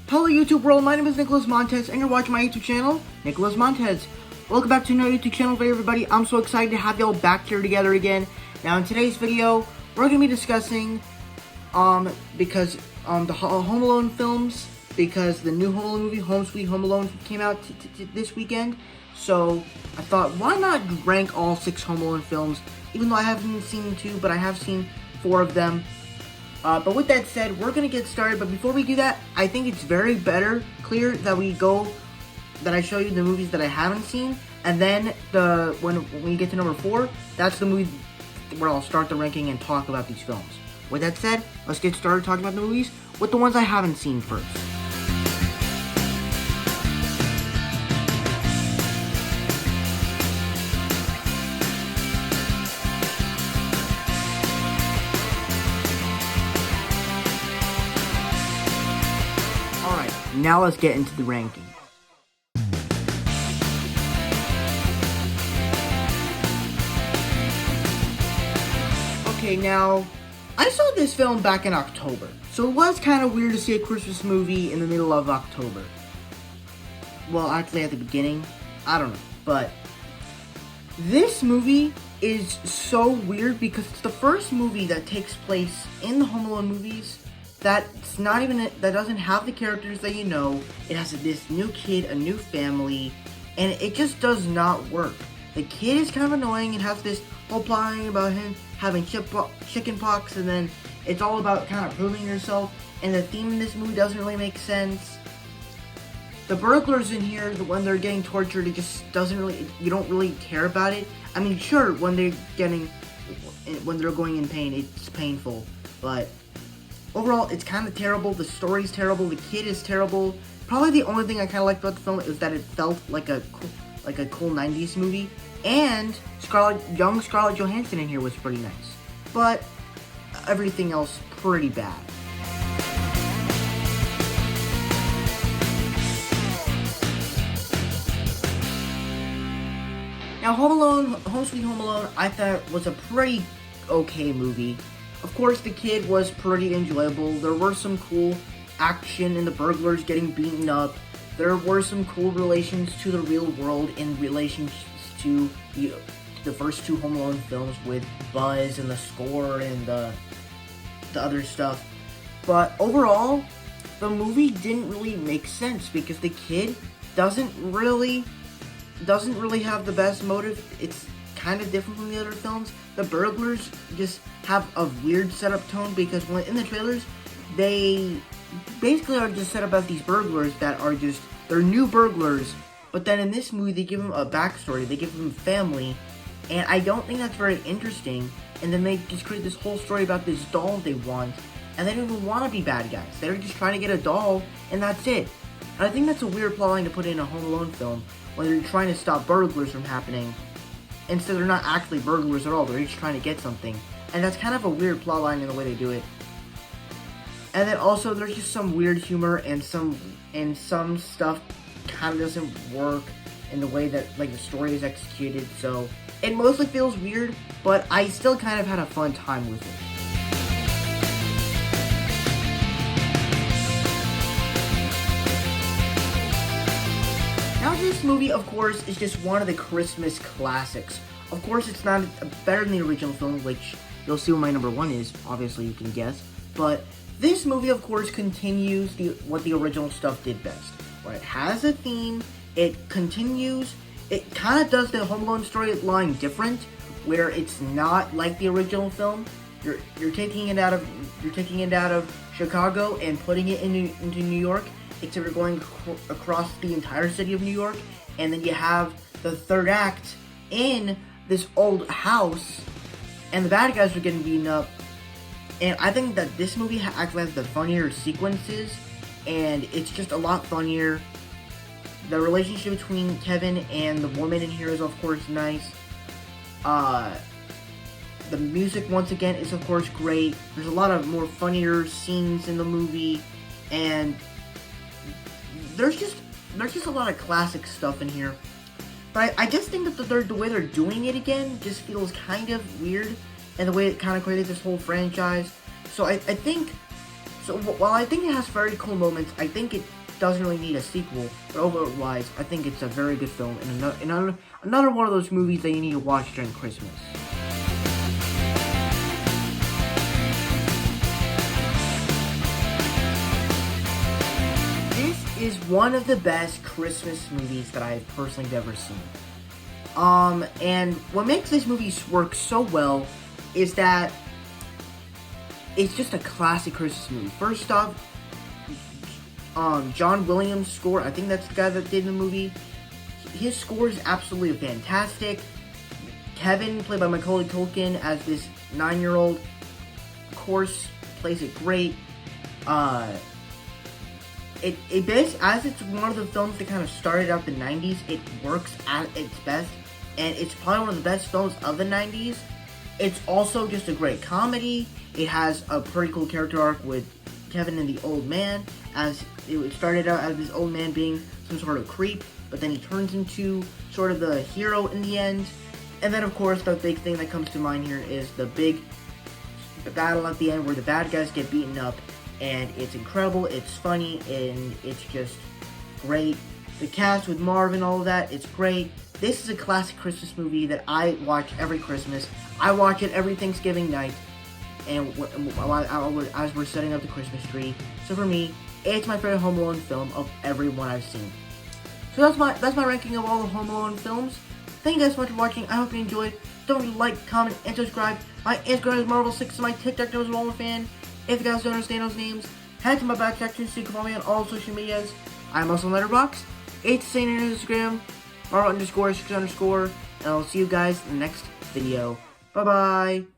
Hello YouTube world, my name is Nicholas Montez and you're watching my YouTube channel, Nicholas Montez. Welcome back to another YouTube channel video everybody. I'm so excited to have y'all back here together again. Now in today's video, we're going to be discussing, the Home Alone films, because the new Home Alone movie, Home Sweet Home Alone, came out this weekend. So I thought, why not rank all 6 Home Alone films, even though I haven't seen 2, but I have seen 4 of them. But with that said, we're going to get started. But before we do that, I think it's clear that I show you the movies that I haven't seen. And then when we get to number 4, that's the movie where I'll start the ranking and talk about these films. With that said, let's get started talking about the movies with the ones I haven't seen first. Alright, now let's get into the ranking. Okay, now, I saw this film back in October, so it was kind of weird to see a Christmas movie in the middle of October. Well, actually at the beginning, I don't know, but this movie is so weird because it's the first movie that takes place in the Home Alone movies that doesn't have the characters that you know. It has this new kid, a new family, and it just does not work. The kid is kind of annoying and has this whole plotting about him having chicken pox, and then it's all about kind of proving yourself, and the theme in this movie doesn't really make sense. The burglars in here, when they're getting tortured, it just doesn't really, you don't really care about it. I mean, sure, when they're going in pain, it's painful, but overall, it's kind of terrible. The story's terrible. The kid is terrible. Probably the only thing I kind of liked about the film is that it felt like a cool 90s movie. And young Scarlett Johansson in here was pretty nice. But everything else, pretty bad. Now, Home Sweet Home Alone, I thought was a pretty okay movie. Of course, the kid was pretty enjoyable. There were some cool action in the burglars getting beaten up. There were some cool relations to the real world in relation to the first 2 Home Alone films with Buzz and the score and the other stuff. But overall, the movie didn't really make sense because the kid doesn't really have the best motive. It's kind of different from the other films. The burglars just have a weird setup tone because when in the trailers, they basically are just set up as these burglars that are they're new burglars, but then in this movie they give them a backstory, they give them family, and I don't think that's very interesting. And then they just create this whole story about this doll they want, and they don't even want to be bad guys. They're just trying to get a doll, and that's it. And I think that's a weird plotline to put in a Home Alone film when they're trying to stop burglars from happening. Instead, they're not actually burglars at all. They're just trying to get something. And that's kind of a weird plotline in the way they do it. And then also, there's just some weird humor and some stuff kind of doesn't work in the way that the story is executed. So it mostly feels weird, but I still kind of had a fun time with it. Now this movie, of course, is just one of the Christmas classics. Of course, it's not better than the original film, which you'll see what my number 1 is. Obviously, you can guess. But this movie, of course, continues what the original stuff did best. Where it has a theme, it kind of does the Home Alone storyline different, where it's not like the original film. You're taking it out of Chicago and putting it into New York. except you're going across the entire city of New York, and then you have the third act in this old house, and the bad guys are getting beaten up. And I think that this movie actually has the funnier sequences, and it's just a lot funnier. The relationship between Kevin and the woman in here is, of course, nice. The music, once again, is, of course, great. There's a lot of more funnier scenes in the movie, and there's just a lot of classic stuff in here. But I just think that the way they're doing it again just feels kind of weird, and the way it kind of created this whole franchise. So I think, while I think it has very cool moments, I think it doesn't really need a sequel. But otherwise, I think it's a very good film, and another one of those movies that you need to watch during Christmas. This is one of the best Christmas movies that I have personally ever seen. And what makes this movie work so well is that it's just a classic Christmas movie. First off, John Williams' score, I think that's the guy that did the movie. His score is absolutely fantastic. Kevin, played by Macaulay Culkin, as this 9-year-old, of course, plays it great. As it's one of the films that kind of started out the 90s, it works at its best, and it's probably one of the best films of the 90s. It's also just a great comedy. It has a pretty cool character arc with Kevin and the old man, as it started out as this old man being some sort of creep, but then he turns into sort of the hero in the end. And then, of course, the big thing that comes to mind here is the big battle at the end where the bad guys get beaten up, and it's incredible, it's funny, and it's just great. The cast with Marv and all of that, it's great. This is a classic Christmas movie that I watch every Christmas. I watch it every Thanksgiving night, and as we're setting up the Christmas tree. So for me, it's my favorite Home Alone film of every one I've seen. So that's my ranking of all the Home Alone films. Thank you guys so much for watching. I hope you enjoyed. Don't forget to like, comment, and subscribe. My Instagram is Marvel6, and my TikTok is MarvelFan. If you guys don't understand those names, head to my back section so you can follow me on all social medias. I'm also on Letterboxd. It's the same on Instagram, Marvel_6_, and I'll see you guys in the next video. Bye-bye.